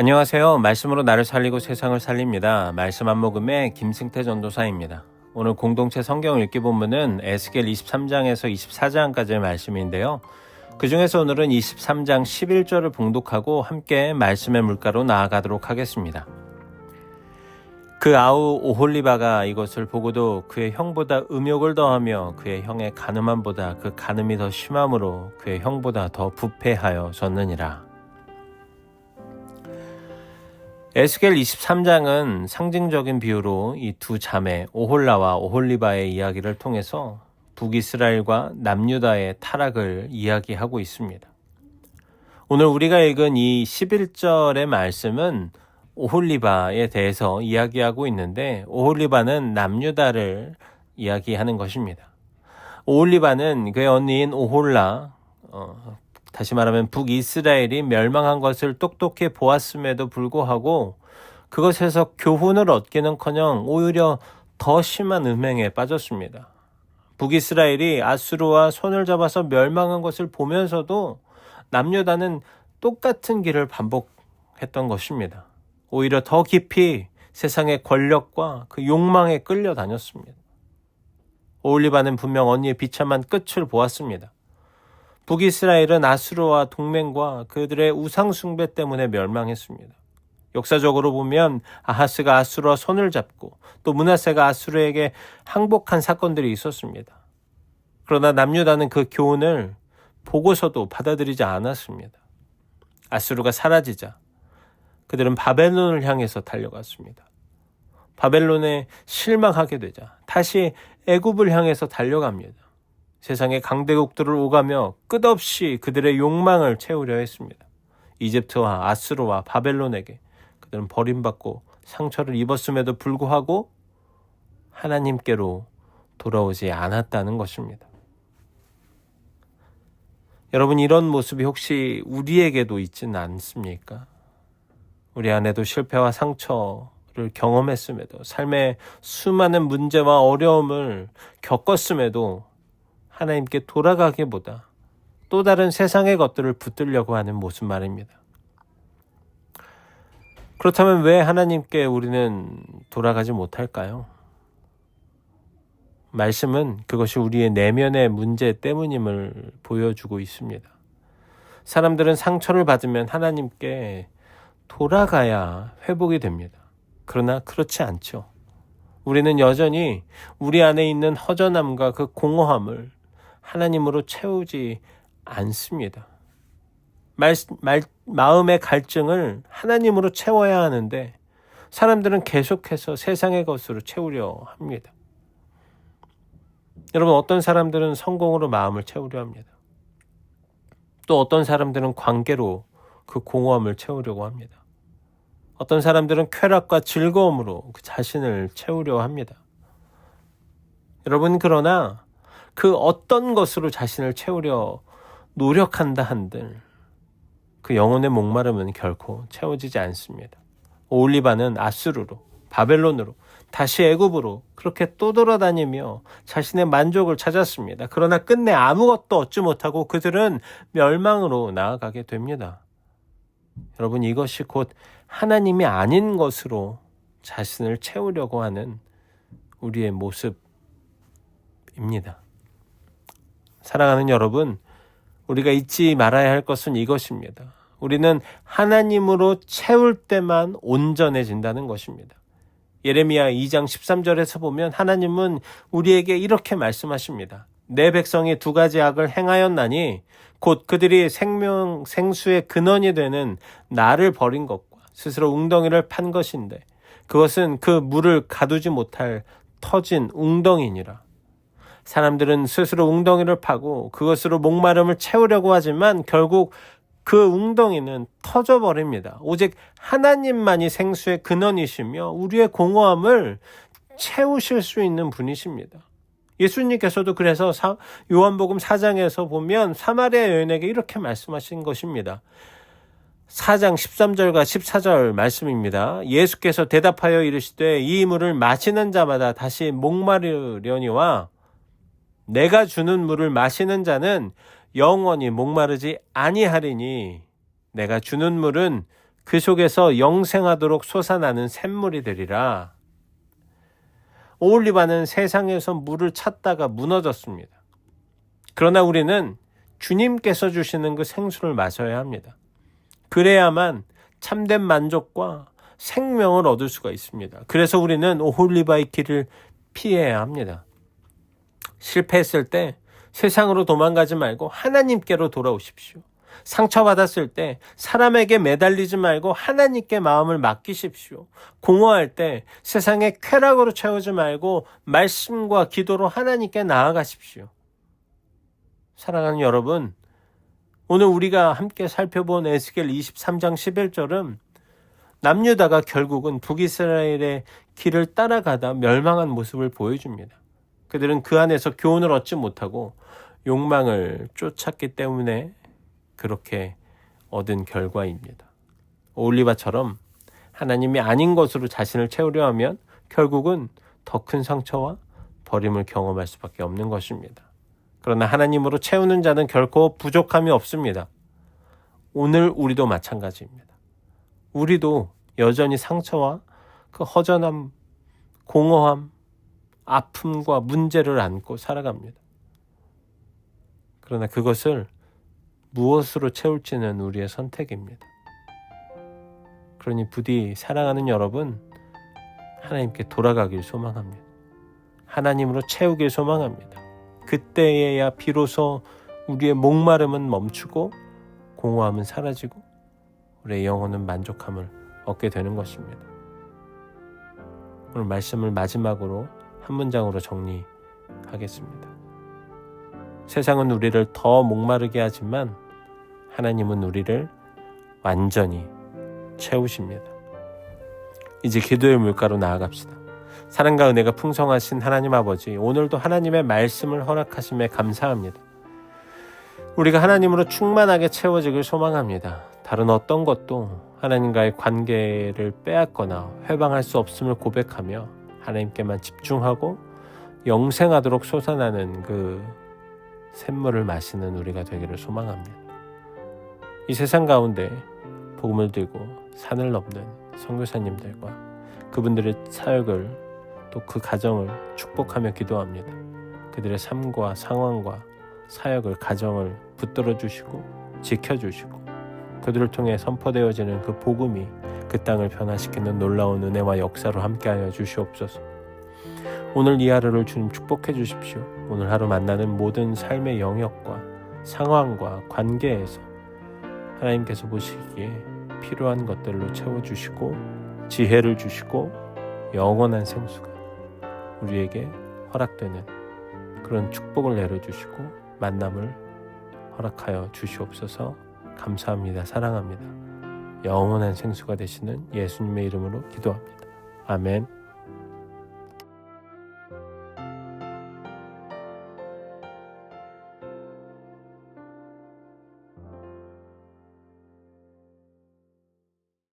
안녕하세요. 말씀으로 나를 살리고 세상을 살립니다. 말씀 한 모금의 김승태 전도사입니다. 오늘 공동체 성경 읽기 본문은 에스겔 23장에서 24장까지의 말씀인데요. 그 중에서 오늘은 23장 11절을 봉독하고 함께 말씀의 물가로 나아가도록 하겠습니다. 그 아우 오홀리바가 이것을 보고도 그의 형보다 음욕을 더하며 그의 형의 간음함보다 그 간음이 더 심함으로 그의 형보다 더 부패하여졌느니라. 에스겔 23장은 상징적인 비유로 이 두 자매 오홀라와 오홀리바의 이야기를 통해서 북이스라엘과 남유다의 타락을 이야기하고 있습니다. 오늘 우리가 읽은 이 11절의 말씀은 오홀리바에 대해서 이야기하고 있는데 오홀리바는 남유다를 이야기하는 것입니다. 오홀리바는 그의 언니인 오홀라, 다시 말하면 북이스라엘이 멸망한 것을 똑똑히 보았음에도 불구하고 그것에서 교훈을 얻기는커녕 오히려 더 심한 음행에 빠졌습니다. 북이스라엘이 아수르와 손을 잡아서 멸망한 것을 보면서도 남유다는 똑같은 길을 반복했던 것입니다. 오히려 더 깊이 세상의 권력과 그 욕망에 끌려다녔습니다. 오홀리바는 분명 언니의 비참한 끝을 보았습니다. 북이스라엘은 아수르와 동맹과 그들의 우상 숭배 때문에 멸망했습니다. 역사적으로 보면 아하스가 아수르와 손을 잡고 또 므낫세가 아수르에게 항복한 사건들이 있었습니다. 그러나 남유다는 그 교훈을 보고서도 받아들이지 않았습니다. 아수르가 사라지자 그들은 바벨론을 향해서 달려갔습니다. 바벨론에 실망하게 되자 다시 애굽을 향해서 달려갑니다. 세상의 강대국들을 오가며 끝없이 그들의 욕망을 채우려 했습니다. 이집트와 아수르와 바벨론에게 그들은 버림받고 상처를 입었음에도 불구하고 하나님께로 돌아오지 않았다는 것입니다. 여러분, 이런 모습이 혹시 우리에게도 있지는 않습니까? 우리 안에도 실패와 상처를 경험했음에도 삶의 수많은 문제와 어려움을 겪었음에도 하나님께 돌아가기보다 또 다른 세상의 것들을 붙들려고 하는 모습 말입니다. 그렇다면 왜 하나님께 우리는 돌아가지 못할까요? 말씀은 그것이 우리의 내면의 문제 때문임을 보여주고 있습니다. 사람들은 상처를 받으면 하나님께 돌아가야 회복이 됩니다. 그러나 그렇지 않죠. 우리는 여전히 우리 안에 있는 허전함과 그 공허함을 하나님으로 채우지 않습니다. 마음의 갈증을 하나님으로 채워야 하는데 사람들은 계속해서 세상의 것으로 채우려 합니다. 여러분, 어떤 사람들은 성공으로 마음을 채우려 합니다. 또 어떤 사람들은 관계로 그 공허함을 채우려고 합니다. 어떤 사람들은 쾌락과 즐거움으로 그 자신을 채우려 합니다. 여러분, 그러나 그 어떤 것으로 자신을 채우려 노력한다 한들 그 영혼의 목마름은 결코 채워지지 않습니다. 오홀리바는 아수르로, 바벨론으로, 다시 애굽으로 그렇게 떠돌아다니며 자신의 만족을 찾았습니다. 그러나 끝내 아무것도 얻지 못하고 그들은 멸망으로 나아가게 됩니다. 여러분, 이것이 곧 하나님이 아닌 것으로 자신을 채우려고 하는 우리의 모습입니다. 사랑하는 여러분, 우리가 잊지 말아야 할 것은 이것입니다. 우리는 하나님으로 채울 때만 온전해진다는 것입니다. 예레미야 2장 13절에서 보면 하나님은 우리에게 이렇게 말씀하십니다. 내 백성이 두 가지 악을 행하였나니 곧 그들이 생수의 근원이 되는 나를 버린 것과 스스로 웅덩이를 판 것인데 그것은 그 물을 가두지 못할 터진 웅덩이니라. 사람들은 스스로 웅덩이를 파고 그것으로 목마름을 채우려고 하지만 결국 그 웅덩이는 터져버립니다. 오직 하나님만이 생수의 근원이시며 우리의 공허함을 채우실 수 있는 분이십니다. 예수님께서도 그래서 요한복음 4장에서 보면 사마리아 여인에게 이렇게 말씀하신 것입니다. 4장 13절과 14절 말씀입니다. 예수께서 대답하여 이르시되 이 물을 마시는 자마다 다시 목마르려니와 내가 주는 물을 마시는 자는 영원히 목마르지 아니하리니 내가 주는 물은 그 속에서 영생하도록 솟아나는 샘물이 되리라. 오올리바는 세상에서 물을 찾다가 무너졌습니다. 그러나 우리는 주님께서 주시는 그 생수를 마셔야 합니다. 그래야만 참된 만족과 생명을 얻을 수가 있습니다. 그래서 우리는 오홀리바의 길을 피해야 합니다. 실패했을 때 세상으로 도망가지 말고 하나님께로 돌아오십시오. 상처받았을 때 사람에게 매달리지 말고 하나님께 마음을 맡기십시오. 공허할 때 세상의 쾌락으로 채우지 말고 말씀과 기도로 하나님께 나아가십시오. 사랑하는 여러분, 오늘 우리가 함께 살펴본 에스겔 23장 11절은 남유다가 결국은 북이스라엘의 길을 따라가다 멸망한 모습을 보여줍니다. 그들은 그 안에서 교훈을 얻지 못하고 욕망을 쫓았기 때문에 그렇게 얻은 결과입니다. 올리바처럼 하나님이 아닌 것으로 자신을 채우려 하면 결국은 더 큰 상처와 버림을 경험할 수밖에 없는 것입니다. 그러나 하나님으로 채우는 자는 결코 부족함이 없습니다. 오늘 우리도 마찬가지입니다. 우리도 여전히 상처와 그 허전함, 공허함, 아픔과 문제를 안고 살아갑니다. 그러나 그것을 무엇으로 채울지는 우리의 선택입니다. 그러니 부디 사랑하는 여러분, 하나님께 돌아가길 소망합니다. 하나님으로 채우길 소망합니다. 그때에야 비로소 우리의 목마름은 멈추고 공허함은 사라지고 우리의 영혼은 만족함을 얻게 되는 것입니다. 오늘 말씀을 마지막으로 한 문장으로 정리하겠습니다. 세상은 우리를 더 목마르게 하지만 하나님은 우리를 완전히 채우십니다. 이제 기도의 물가로 나아갑시다. 사랑과 은혜가 풍성하신 하나님 아버지, 오늘도 하나님의 말씀을 허락하심에 감사합니다. 우리가 하나님으로 충만하게 채워지길 소망합니다. 다른 어떤 것도 하나님과의 관계를 빼앗거나 회방할 수 없음을 고백하며 하나님께만 집중하고 영생하도록 솟아나는 그 샘물을 마시는 우리가 되기를 소망합니다. 이 세상 가운데 복음을 들고 산을 넘는 선교사님들과 그분들의 사역을 또 그 가정을 축복하며 기도합니다. 그들의 삶과 상황과 사역을, 가정을 붙들어 주시고 지켜주시고 그들을 통해 선포되어지는 그 복음이 그 땅을 변화시키는 놀라운 은혜와 역사로 함께하여 주시옵소서. 오늘 이 하루를 주님 축복해 주십시오. 오늘 하루 만나는 모든 삶의 영역과 상황과 관계에서 하나님께서 보시기에 필요한 것들로 채워주시고 지혜를 주시고 영원한 생수가 우리에게 허락되는 그런 축복을 내려주시고 만남을 허락하여 주시옵소서. 감사합니다. 사랑합니다. 영원한 생수가 되시는 예수님의 이름으로 기도합니다. 아멘.